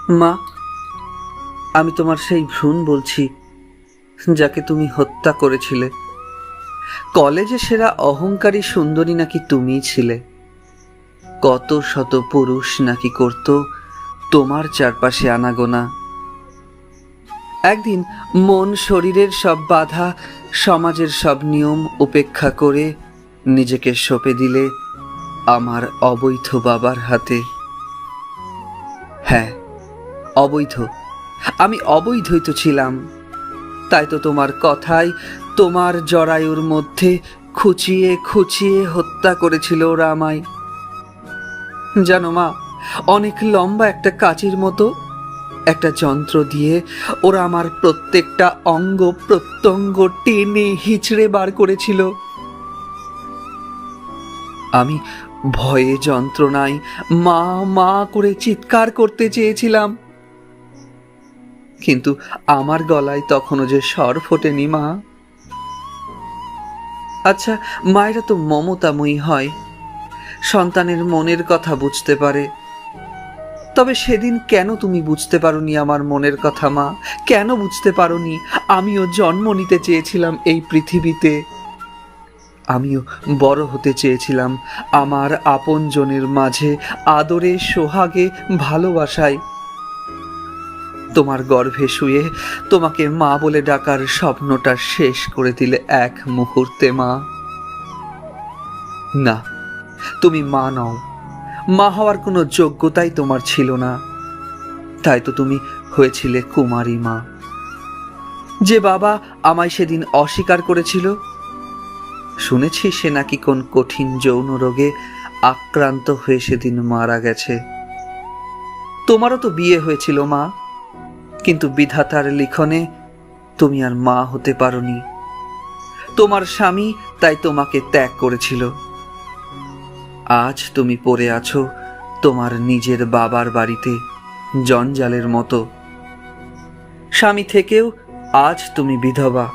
মা, আমি তোমার সেই ভ্রূণ বলছি, যাকে তুমি হত্যা করেছিলে। কলেজে সেরা অহংকারী সুন্দরী নাকি তুমিই ছিলে। কত শত পুরুষ নাকি করত তোমার চারপাশে আনাগোনা। একদিন মন শরীরের সব বাধা, সমাজের সব নিয়ম উপেক্ষা করে নিজেকে সঁপে দিলে আমার অবৈধ বাবার হাতে। হ্যাঁ, অবৈধ। আমি অবৈধই তো ছিলাম। তাই তো তোমার কথাই তোমার জরায়ুর মধ্যে খুঁচিয়ে খুঁচিয়ে হত্যা করেছিল ওরা আমায়। জানো মা, অনেক লম্বা একটা কাঁচির মতো একটা যন্ত্র দিয়ে ওরা আমার প্রত্যেকটা অঙ্গ প্রত্যঙ্গ টেনে হিচড়ে বার করেছিল। আমি ভয়ে যন্ত্রণায় মা মা করে চিৎকার করতে চেয়েছিলাম, কিন্তু আমার গলায় তখনও যে স্বর ফোটেনি মা। আচ্ছা, মায়েরা তো মমতাময়ী হয়, সন্তানের মনের কথা বুঝতে পারে। তবে সেদিন কেন তুমি বুঝতে পারোনি আমার মনের কথা মা? কেন বুঝতে পারোনি আমিও জন্ম নিতে চেয়েছিলাম এই পৃথিবীতে? আমিও বড় হতে চেয়েছিলাম আমার আপনজনের মাঝে, আদরে, সোহাগে, ভালোবাসায়। তোমার গর্ভে শুয়ে তোমাকে মা বলে ডাকার স্বপ্নটা শেষ করে দিলে এক মুহূর্তে মা। না, তুমি মা নও। মা হওয়ার কোনো যোগ্যতাই তোমার ছিল না। তাই তো তুমি হয়েছিলে কুমারী মা। যে বাবা আমায় সেদিন অস্বীকার করেছিল, শুনেছি সে নাকি কোন কঠিন যৌন রোগে আক্রান্ত হয়ে সেদিন মারা গেছে। তোমারও তো বিয়ে হয়েছিল মা, কিন্তু বিধাতার লিখনে তুমি আর মা হতে পারোনি। তোমার স্বামী তাই তোমাকে ত্যাগ করেছিল। আজ তুমি পড়ে আছো তোমার নিজের বাবার বাড়িতে জঞ্জালের মতো। স্বামী থেকেও আজ তুমি বিধবা।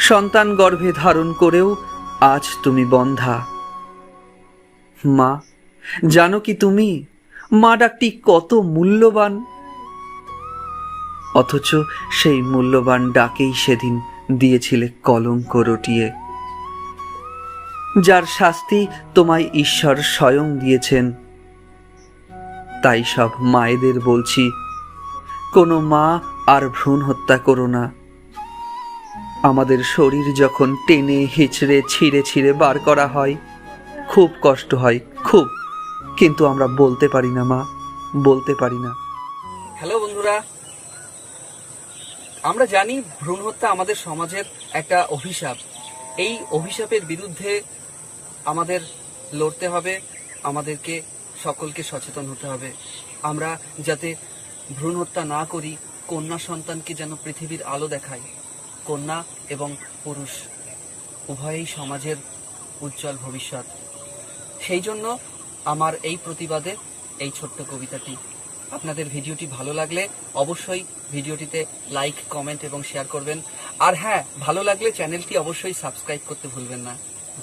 সন্তান গর্ভে ধারণ করেও আজ তুমি বন্ধ্যা। মা, জানো কি তুমি মা ডাকটি কত মূল্যবান? অথচ সেই মূল্যবান ডাকেই সেদিন দিয়েছিলে কলঙ্ক রটিয়ে, যার শাস্তি তোমায় ঈশ্বর স্বয়ং দিয়েছেন। তাই সব মায়েদের বলছি, কোনো মা আর ভ্রূণ হত্যা করো না। আমাদের শরীর যখন টেনে হিচড়ে ছিঁড়ে ছিঁড়ে বার করা হয়, খুব কষ্ট হয়, খুব। কিন্তু আমরা বলতে পারি না মা, বলতে পারি না। হ্যালো বন্ধুরা, আমরা জানি ভ্রূণ হত্যা আমাদের সমাজের একটা অভিশাপ। এই অভিশাপের বিরুদ্ধে আমাদের লড়তে হবে, আমাদেরকে সকলকে সচেতন হতে হবে। আমরা যাতে ভ্রূণ হত্যা না করি, কন্যা সন্তানকে যেন পৃথিবীর আলো দেখায়। কন্যা এবং পুরুষ উভয়ই সমাজের উজ্জ্বল ভবিষ্যৎ। সেই জন্য আমার এই প্রতিবাদে এই ছোট্ট কবিতাটি। আপনাদের ভিডিওটি ভালো লাগলে অবশ্যই ভিডিওটিতে লাইক, কমেন্ট এবং শেয়ার করবেন। আর হ্যাঁ, ভালো লাগলে চ্যানেলটি অবশ্যই সাবস্ক্রাইব করতে ভুলবেন না।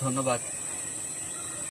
ধন্যবাদ।